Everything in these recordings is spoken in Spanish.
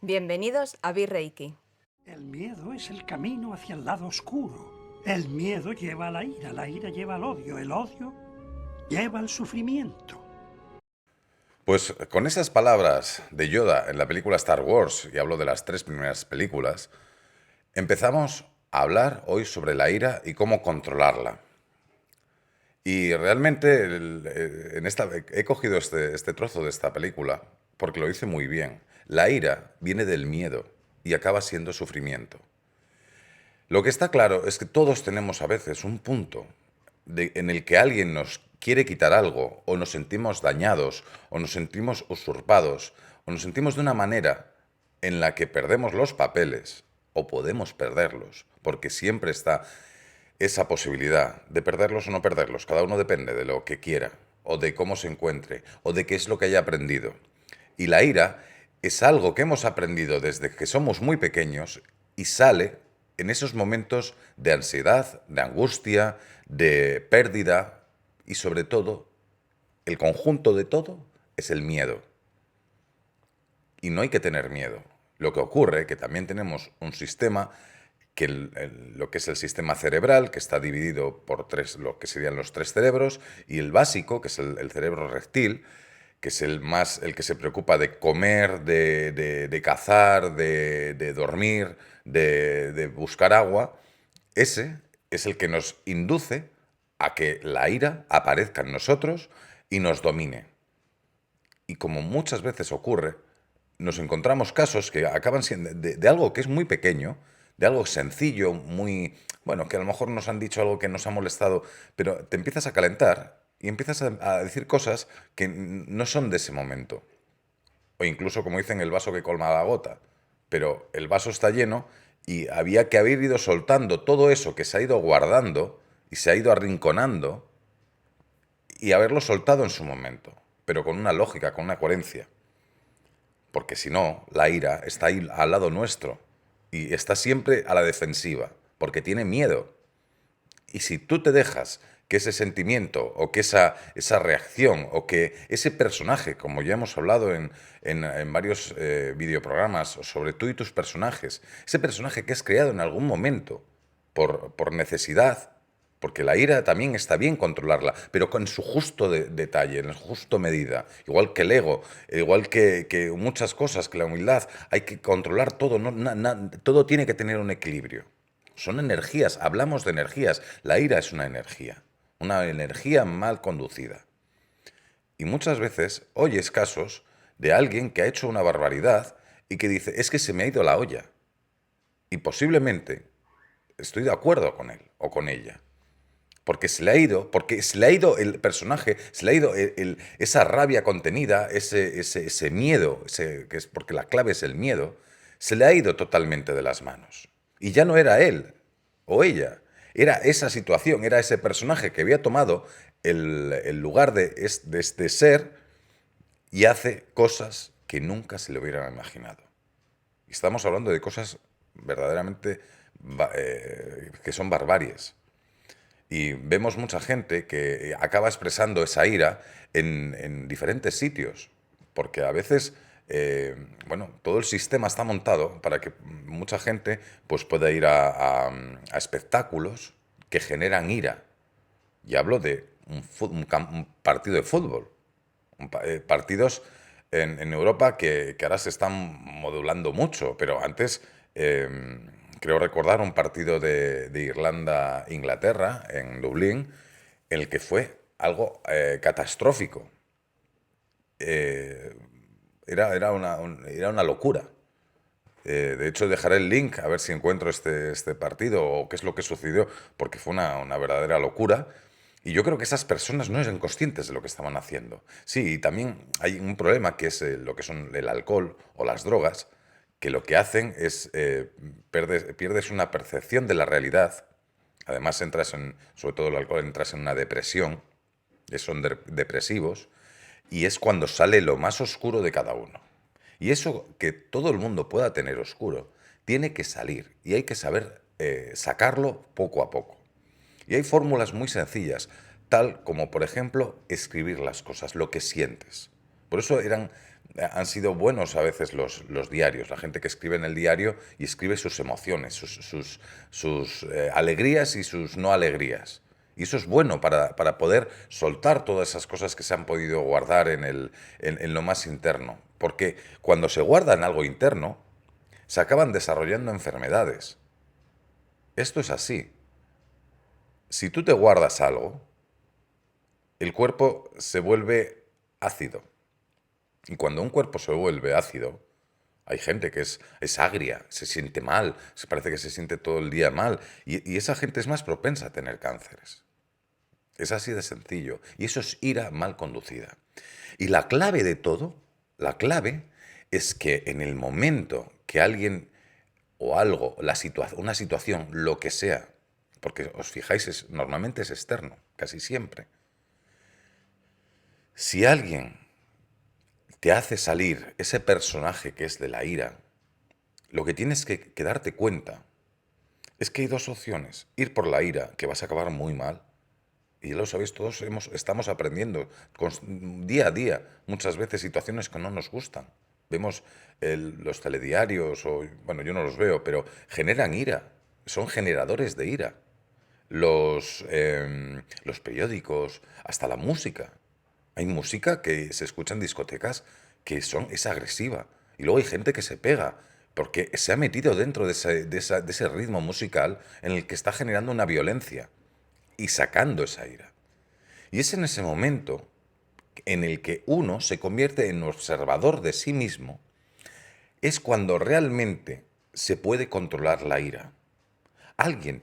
Bienvenidos a Reiki. El miedo es el camino hacia el lado oscuro. El miedo lleva a la ira lleva al odio, el odio lleva al sufrimiento. Pues con esas palabras de Yoda en la película Star Wars, y hablo de las 3 primeras películas, empezamos a hablar hoy sobre la ira y cómo controlarla. Y realmente he cogido este trozo de esta película porque lo dice muy bien. La ira viene del miedo y acaba siendo sufrimiento. Lo que está claro es que todos tenemos a veces un punto en el que alguien nos quiere quitar algo, o nos sentimos dañados, o nos sentimos usurpados, o nos sentimos de una manera en la que perdemos los papeles, o podemos perderlos, porque siempre está esa posibilidad de perderlos o no perderlos. Cada uno depende de lo que quiera, o de cómo se encuentre, o de qué es lo que haya aprendido. Y la ira es algo que hemos aprendido desde que somos muy pequeños y sale en esos momentos de ansiedad, de angustia, de pérdida y sobre todo, el conjunto de todo es el miedo. Y no hay que tener miedo. Lo que ocurre es que también tenemos un sistema que lo que es el sistema cerebral, que está dividido por lo que serían los 3 cerebros, y el básico, que es el cerebro reptil, que es el que se preocupa de comer, de cazar, de dormir, de buscar agua. Ese es el que nos induce a que la ira aparezca en nosotros y nos domine. Y como muchas veces ocurre, nos encontramos casos que acaban siendo de algo que es muy pequeño, de algo sencillo, muy, bueno, que a lo mejor nos han dicho algo que nos ha molestado, pero te empiezas a calentar y empiezas a decir cosas que no son de ese momento. O incluso, como dicen, el vaso que colma la gota. Pero el vaso está lleno y había que haber ido soltando todo eso que se ha ido guardando y se ha ido arrinconando y haberlo soltado en su momento, pero con una lógica, con una coherencia. Porque si no, la ira está ahí al lado nuestro y está siempre a la defensiva, porque tiene miedo. Y si tú te dejas que ese sentimiento o que esa reacción o que ese personaje, como ya hemos hablado en varios videoprogramas sobre tú y tus personajes, ese personaje que has creado en algún momento por necesidad, porque la ira también está bien controlarla, pero con su justo detalle, en su justo medida. Igual que el ego, igual que muchas cosas, que la humildad, hay que controlar todo, todo tiene que tener un equilibrio. Son energías, hablamos de energías. La ira es una energía mal conducida. Y muchas veces oyes casos de alguien que ha hecho una barbaridad y que dice, es que se me ha ido la olla. Y posiblemente estoy de acuerdo con él o con ella. Porque se le ha ido el personaje, se le ha ido esa rabia contenida, ese miedo, que es porque la clave es el miedo, se le ha ido totalmente de las manos. Y ya no era él o ella, era esa situación, era ese personaje que había tomado el lugar de este ser y hace cosas que nunca se le hubieran imaginado. Y estamos hablando de cosas verdaderamente que son barbaries. Y vemos mucha gente que acaba expresando esa ira en diferentes sitios, porque a veces, bueno, todo el sistema está montado para que mucha gente pues, pueda ir a espectáculos que generan ira. Y hablo de un partido de fútbol, partidos en Europa que ahora se están modulando mucho, pero antes creo recordar un partido de Irlanda-Inglaterra en Dublín, en el que fue algo catastrófico. Eh, era una locura. De hecho, dejaré el link a ver si encuentro este partido o qué es lo que sucedió, porque fue una verdadera locura. Y yo creo que esas personas no eran conscientes de lo que estaban haciendo. Sí, y también hay un problema que es lo que son el alcohol o las drogas, que lo que hacen es pierdes una percepción de la realidad. Además, sobre todo el alcohol, entras en una depresión, son depresivos, y es cuando sale lo más oscuro de cada uno. Y eso que todo el mundo pueda tener oscuro, tiene que salir y hay que saber sacarlo poco a poco. Y hay fórmulas muy sencillas, tal como, por ejemplo, escribir las cosas, lo que sientes. Por eso Han sido buenos a veces los diarios, la gente que escribe en el diario y escribe sus emociones, sus alegrías y sus no alegrías. Y eso es bueno para poder soltar todas esas cosas que se han podido guardar en lo más interno. Porque cuando se guarda en algo interno, se acaban desarrollando enfermedades. Esto es así. Si tú te guardas algo, el cuerpo se vuelve ácido. Y cuando un cuerpo se vuelve ácido, hay gente que es agria, se siente mal, se parece que se siente todo el día mal, y esa gente es más propensa a tener cánceres. Es así de sencillo. Y eso es ira mal conducida. Y la clave de todo, la clave es que en el momento que alguien o algo, una situación, lo que sea, porque os fijáis, normalmente es externo, casi siempre. Si alguien te hace salir ese personaje que es de la ira, lo que tienes que darte cuenta es que hay dos opciones. Ir por la ira, que vas a acabar muy mal, y ya lo sabéis, todos estamos aprendiendo día a día, muchas veces situaciones que no nos gustan. Vemos los telediarios, o bueno, yo no los veo, pero generan ira, son generadores de ira. Los periódicos, hasta la música. Hay música que se escucha en discotecas que es agresiva. Y luego hay gente que se pega porque se ha metido dentro de ese ritmo musical en el que está generando una violencia y sacando esa ira. Y es en ese momento en el que uno se convierte en observador de sí mismo, es cuando realmente se puede controlar la ira. Alguien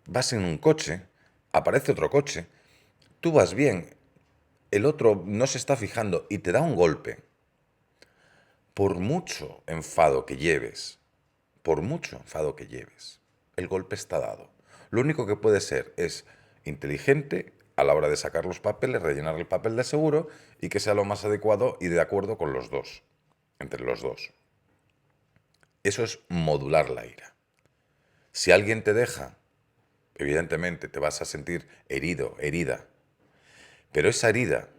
vas en un coche, aparece otro coche, tú vas bien, el otro no se está fijando y te da un golpe. Por mucho enfado que lleves, por mucho enfado que lleves, el golpe está dado. Lo único que puede ser es inteligente a la hora de sacar los papeles, rellenar el papel de seguro y que sea lo más adecuado y de acuerdo con los dos, entre los dos. Eso es modular la ira. Si alguien te deja, evidentemente te vas a sentir herido, herida, pero esa herida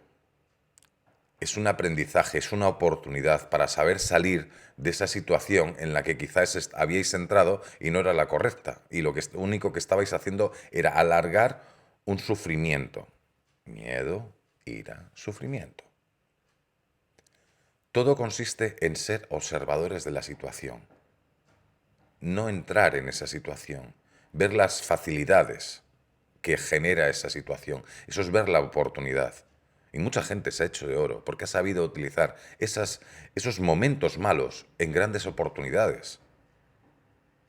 es un aprendizaje, es una oportunidad para saber salir de esa situación en la que quizás habíais entrado y no era la correcta. Y lo único que estabais haciendo era alargar un sufrimiento. Miedo, ira, sufrimiento. Todo consiste en ser observadores de la situación. No entrar en esa situación. Ver las facilidades que genera esa situación. Eso es ver la oportunidad. Y mucha gente se ha hecho de oro porque ha sabido utilizar esos momentos malos en grandes oportunidades.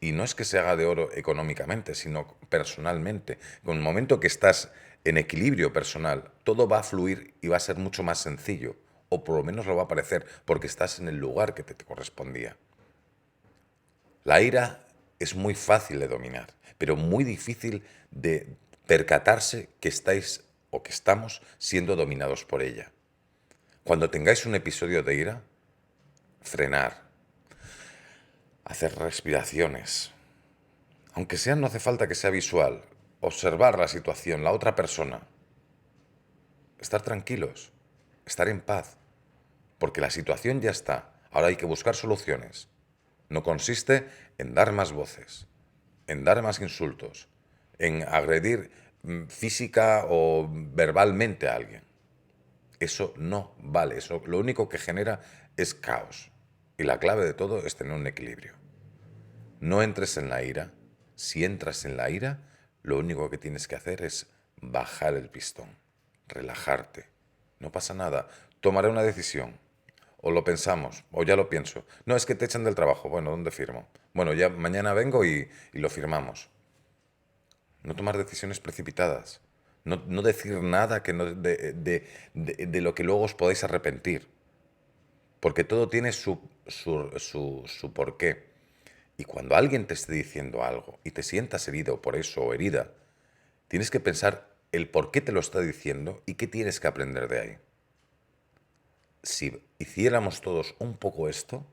Y no es que se haga de oro económicamente, sino personalmente. Con el momento que estás en equilibrio personal, todo va a fluir y va a ser mucho más sencillo. O por lo menos lo va a parecer porque estás en el lugar que te correspondía. La ira es muy fácil de dominar, pero muy difícil de percatarse que estáis o que estamos siendo dominados por ella. Cuando tengáis un episodio de ira, frenar, hacer respiraciones, aunque sea no hace falta que sea visual, observar la situación, la otra persona, estar tranquilos, estar en paz, porque la situación ya está, ahora hay que buscar soluciones. No consiste en dar más voces, en dar más insultos, en agredir física o verbalmente a alguien. Eso no vale, eso lo único que genera es caos. Y la clave de todo es tener un equilibrio. No entres en la ira. Si entras en la ira, lo único que tienes que hacer es bajar el pistón, relajarte. No pasa nada. Tomaré una decisión. O lo pensamos, o ya lo pienso. No, es que te echan del trabajo. Bueno, ¿dónde firmo? Bueno, ya mañana vengo y lo firmamos. No tomar decisiones precipitadas. No decir nada que no, de lo que luego os podáis arrepentir. Porque todo tiene su porqué. Y cuando alguien te esté diciendo algo y te sientas herido por eso o herida, tienes que pensar el por qué te lo está diciendo y qué tienes que aprender de ahí. Si hiciéramos todos un poco esto,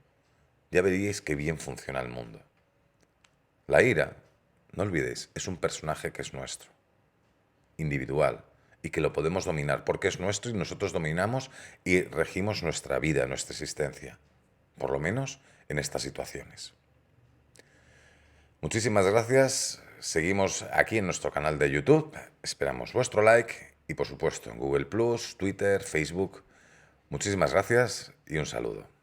ya veríais qué bien funciona el mundo. La ira, no olvidéis, es un personaje que es nuestro, individual, y que lo podemos dominar porque es nuestro y nosotros dominamos y regimos nuestra vida, nuestra existencia, por lo menos en estas situaciones. Muchísimas gracias, seguimos aquí en nuestro canal de YouTube, esperamos vuestro like y por supuesto en Google+, Twitter, Facebook. Muchísimas gracias y un saludo.